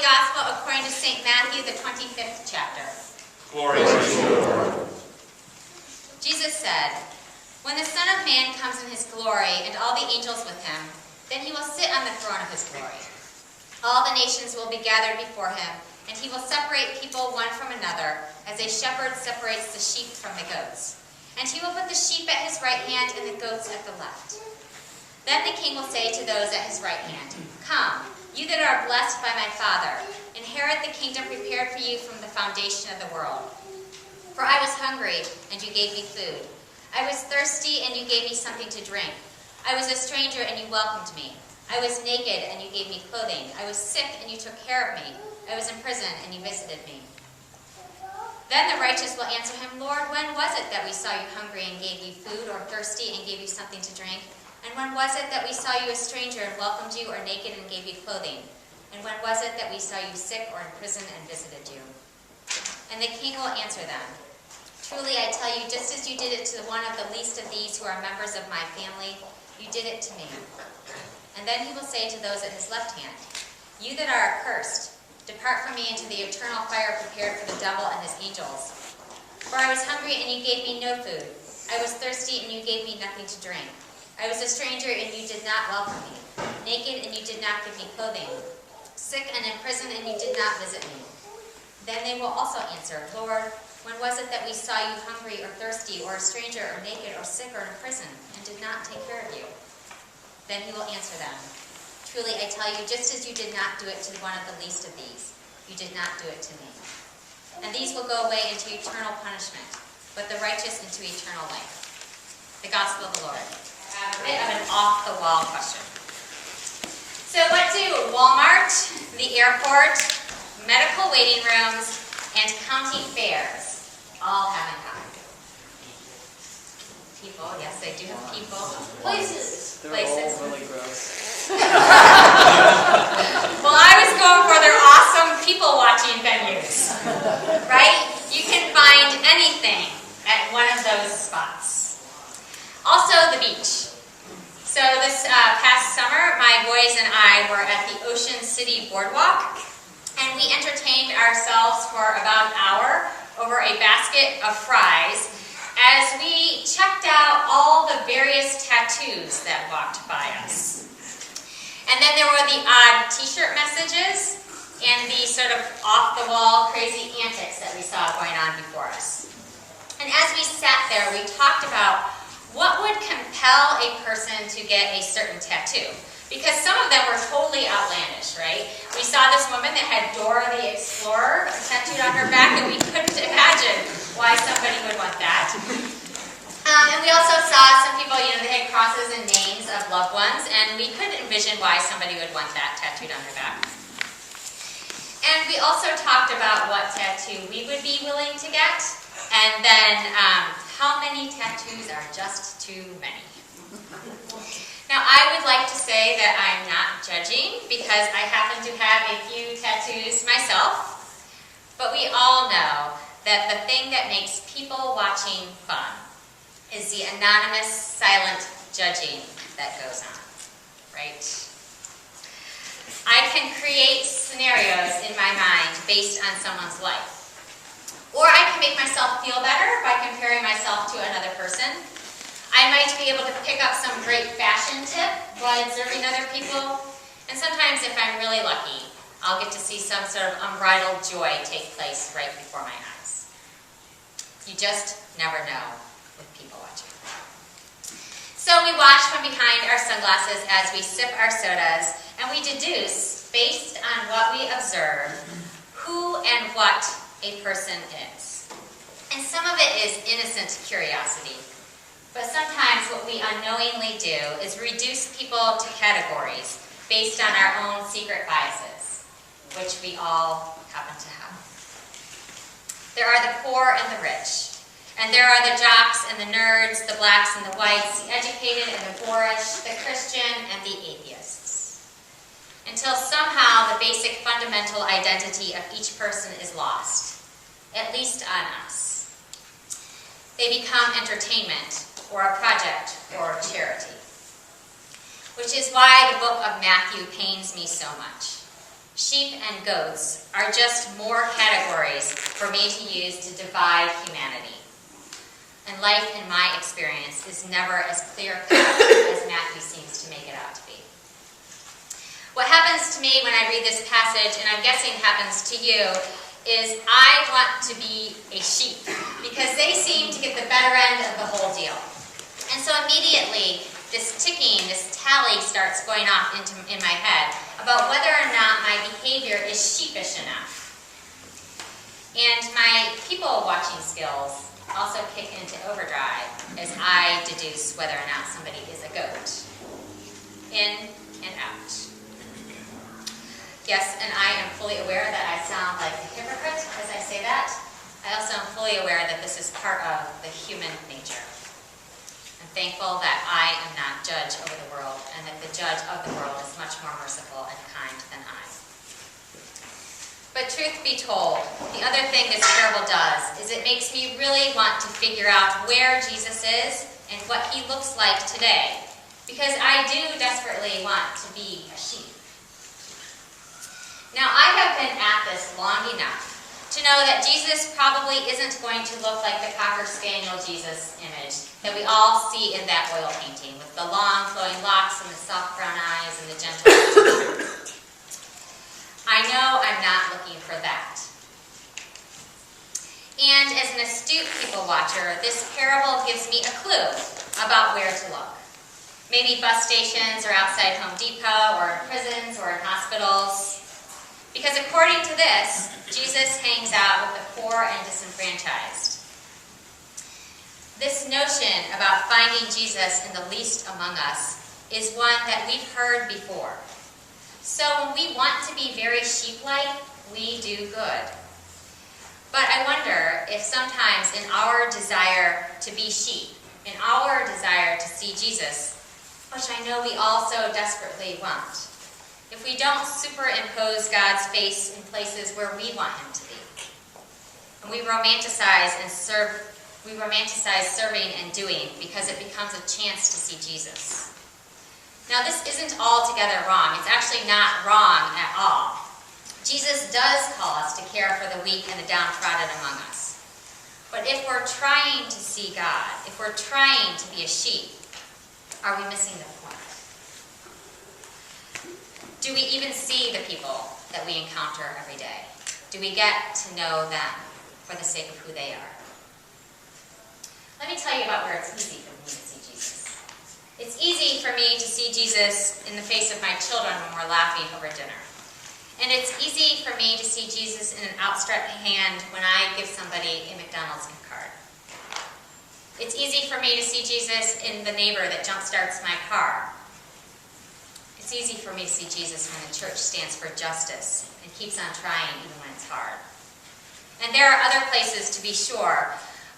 Gospel according to St. Matthew, the 25th chapter. Glory to you, Lord. Jesus said, "When the Son of Man comes in his glory and all the angels with him, then he will sit on the throne of his glory. All the nations will be gathered before him, and he will separate people one from another, as a shepherd separates the sheep from the goats. And he will put the sheep at his right hand and the goats at the left. Then the king will say to those at his right hand, 'Come, you that are blessed by my Father, inherit the kingdom prepared for you from the foundation of the world. For I was hungry, and you gave me food. I was thirsty, and you gave me something to drink. I was a stranger, and you welcomed me. I was naked, and you gave me clothing. I was sick, and you took care of me. I was in prison, and you visited me.' Then the righteous will answer him, 'Lord, when was it that we saw you hungry and gave you food, or thirsty and gave you something to drink? And when was it that we saw you a stranger and welcomed you, or naked and gave you clothing? And when was it that we saw you sick or in prison and visited you?' And the king will answer them, 'Truly I tell you, just as you did it to one of the least of these who are members of my family, you did it to me.' And then he will say to those at his left hand, 'You that are accursed, depart from me into the eternal fire prepared for the devil and his angels. For I was hungry, and you gave me no food. I was thirsty, and you gave me nothing to drink. I was a stranger, and you did not welcome me. Naked, and you did not give me clothing. Sick and in prison, and you did not visit me.' Then they will also answer, 'Lord, when was it that we saw you hungry or thirsty, or a stranger, or naked, or sick, or in prison, and did not take care of you?' Then he will answer them, 'Truly I tell you, just as you did not do it to one of the least of these, you did not do it to me.' And these will go away into eternal punishment, but the righteous into eternal life." The Gospel of the Lord. I have a bit of an off-the-wall question. So what do Walmart, the airport, medical waiting rooms, and county fairs all have in common? People, yes, they do have people. Places. They're all really gross. Well, I was going for their awesome people-watching venues, right? You can find anything at one of those spots. Also, the beach. So this past summer, my boys and I were at the Ocean City Boardwalk, and we entertained ourselves for about an hour over a basket of fries as we checked out all the various tattoos that walked by us. And then there were the odd t-shirt messages and the sort of off-the-wall crazy antics that we saw going on before us. And as we sat there, we talked about what would compel a person to get a certain tattoo. Because some of them were totally outlandish, right? We saw this woman that had Dora the Explorer tattooed on her back, and we couldn't imagine why somebody would want that. And we also saw some people, they had crosses and names of loved ones, and we couldn't envision why somebody would want that tattooed on their back. And we also talked about what tattoo we would be willing to get, and then how many tattoos are just too many. Now, I would like to say that I'm not judging because I happen to have a few tattoos myself, but we all know that the thing that makes people watching fun is the anonymous, silent judging that goes on, right? I can create scenarios in my mind based on someone's life. Or I can make myself feel better by comparing myself to another person. I might be able to pick up some great fashion tip by observing other people. And sometimes, if I'm really lucky, I'll get to see some sort of unbridled joy take place right before my eyes. You just never know with people watching. So we watch from behind our sunglasses as we sip our sodas, and we deduce, based on what we observe, who and what a person is. And some of it is innocent curiosity. But sometimes what we unknowingly do is reduce people to categories based on our own secret biases, which we all happen to have. There are the poor and the rich. And there are the jocks and the nerds, the blacks and the whites, the educated and the boorish, the Christian and the atheists. Until somehow the basic fundamental identity of each person is lost, at least on us. They become entertainment, or a project, or a charity. Which is why the book of Matthew pains me so much. Sheep and goats are just more categories for me to use to divide humanity. And life, in my experience, is never as clear-cut as Matthew seems to make it out to be. What happens to me when I read this passage, and I'm guessing happens to you, is I want to be a sheep, because they seem to get the better end of the whole deal. And so immediately, this ticking, this tally starts going off in my head about whether or not my behavior is sheepish enough. And my people-watching skills also kick into overdrive as I deduce whether or not somebody is a goat. In and out. Yes, and I am fully aware that I sound like a hypocrite as I say that. I also am fully aware that this is part of the human nature. I'm thankful that I am not judge over the world, and that the judge of the world is much more merciful and kind than I. But truth be told, the other thing this parable does is it makes me really want to figure out where Jesus is and what he looks like today, because I do desperately want to be a sheep. Now, I have been at this long enough to know that Jesus probably isn't going to look like the Cocker Spaniel Jesus image that we all see in that oil painting, with the long flowing locks and the soft brown eyes and the gentle attitude. I know I'm not looking for that. And as an astute people watcher, this parable gives me a clue about where to look. Maybe bus stations or outside Home Depot or in prisons or in hospitals. Because according to this, Jesus hangs out with the poor and disenfranchised. This notion about finding Jesus in the least among us is one that we've heard before. So when we want to be very sheep-like, we do good. But I wonder if sometimes in our desire to be sheep, in our desire to see Jesus, which I know we all so desperately want, if we don't superimpose God's face in places where we want him to be, and we romanticize serving and doing because it becomes a chance to see Jesus. Now, this isn't altogether wrong. It's actually not wrong at all. Jesus does call us to care for the weak and the downtrodden among us. But if we're trying to see God, if we're trying to be a sheep, are we missing the point? Do we even see the people that we encounter every day? Do we get to know them for the sake of who they are? Let me tell you about where it's easy for me to see Jesus. It's easy for me to see Jesus in the face of my children when we're laughing over dinner. And it's easy for me to see Jesus in an outstretched hand when I give somebody a McDonald's gift card. It's easy for me to see Jesus in the neighbor that jump-starts my car. It's easy for me to see Jesus when the church stands for justice and keeps on trying even when it's hard. And there are other places to be sure,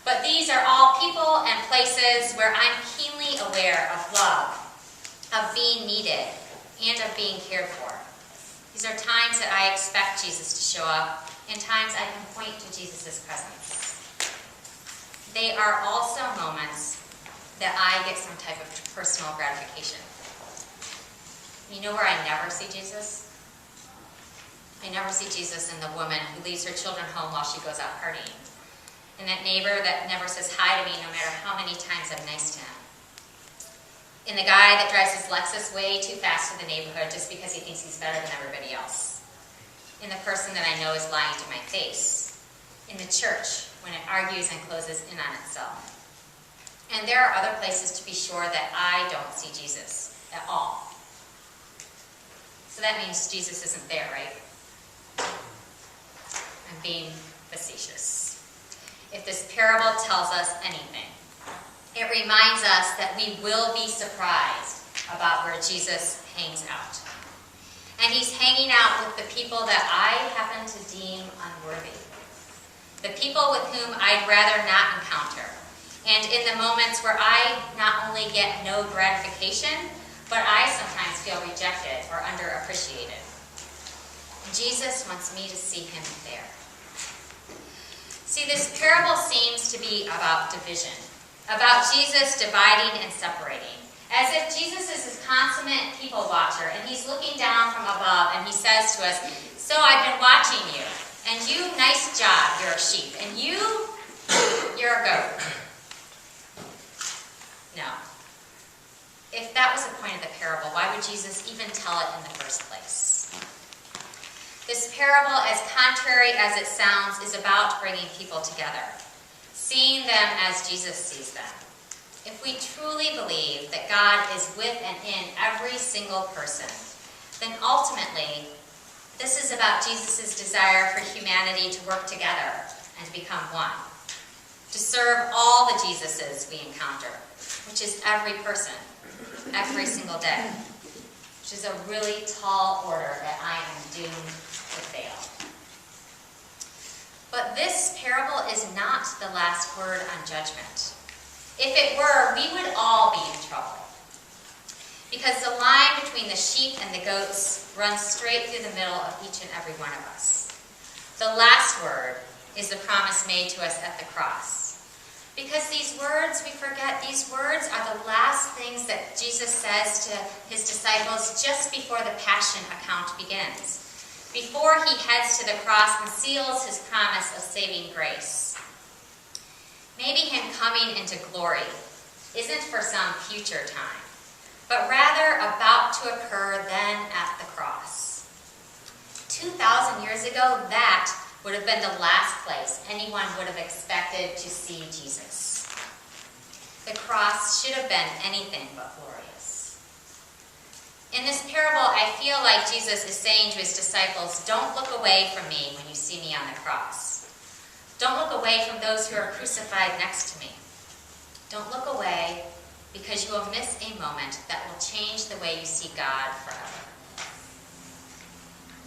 but these are all people and places where I'm keenly aware of love, of being needed, and of being cared for. These are times that I expect Jesus to show up, and times I can point to Jesus' presence. They are also moments that I get some type of personal gratification. You know where I never see Jesus? I never see Jesus in the woman who leaves her children home while she goes out partying. And that neighbor that never says hi to me no matter how many times I'm nice to him. In the guy that drives his Lexus way too fast to the neighborhood just because he thinks he's better than everybody else. In the person that I know is lying to my face. In the church when it argues and closes in on itself. And there are other places to be sure that I don't see Jesus at all. So that means Jesus isn't there, right? I'm being facetious. If this parable tells us anything, it reminds us that we will be surprised about where Jesus hangs out. And he's hanging out with the people that I happen to deem unworthy. The people with whom I'd rather not encounter. And in the moments where I not only get no gratification, but I sometimes feel rejected or underappreciated. Jesus wants me to see him there. See, this parable seems to be about division, about Jesus dividing and separating, As if Jesus is this consummate people watcher, and he's looking down from above, and he says to us, so I've been watching you, and you, nice job, you're a sheep, and you're a goat. No. If that was the point of the parable, why would Jesus even tell it in the first place? This parable, as contrary as it sounds, is about bringing people together, seeing them as Jesus sees them. If we truly believe that God is with and in every single person, then ultimately, this is about Jesus' desire for humanity to work together and to become one, to serve all the Jesuses we encounter, which is every person, every single day, which is a really tall order that I am doomed to fail. But this parable is not the last word on judgment. If it were, we would all be in trouble. Because the line between the sheep and the goats runs straight through the middle of each and every one of us. The last word is the promise made to us at the cross. Because these words, we forget, these words are the last things that Jesus says to his disciples just before the Passion account begins. Before he heads to the cross and seals his promise of saving grace. Maybe him coming into glory isn't for some future time, but rather about to occur then at the cross. 2,000 years ago, that would have been the last place anyone would have expected to see Jesus. The cross should have been anything but glorious. In this parable, I feel like Jesus is saying to his disciples, don't look away from me when you see me on the cross. Don't look away from those who are crucified next to me. Don't look away because you will miss a moment that will change the way you see God forever.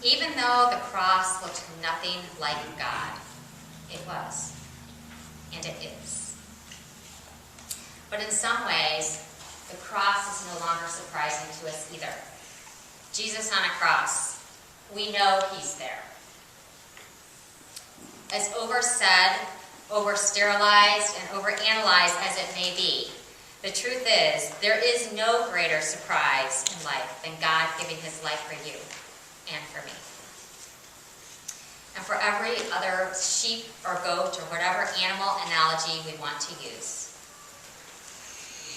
Even though the cross looked nothing like God, it was, and it is. But in some ways, the cross is no longer surprising to us either. Jesus on a cross, we know he's there. As oversaid, over-sterilized, and over-analyzed as it may be, the truth is, there is no greater surprise in life than God giving his life for you and for me. And for every other sheep or goat or whatever animal analogy we want to use.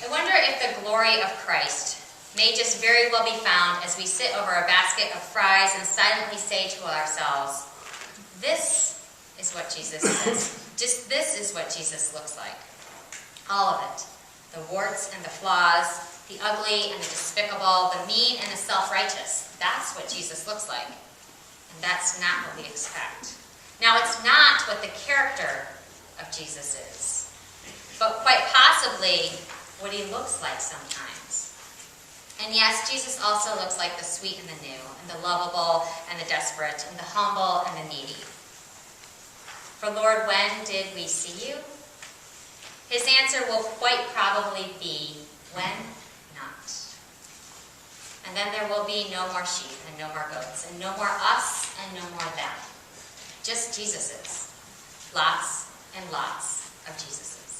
I wonder if the glory of Christ may just very well be found as we sit over a basket of fries and silently say to ourselves, this is what Jesus says. Just this is what Jesus looks like. All of it. The warts and the flaws, the ugly and the despicable, the mean and the self-righteous. That's what Jesus looks like. And that's not what we expect. Now, it's not what the character of Jesus is, but quite possibly what he looks like sometimes. And yes, Jesus also looks like the sweet and the new, and the lovable and the desperate, and the humble and the needy. For Lord, when did we see you? His answer will quite probably be, when not. And then there will be no more sheep and no more goats, and no more us and no more them. Just Jesuses. Lots and lots of Jesuses.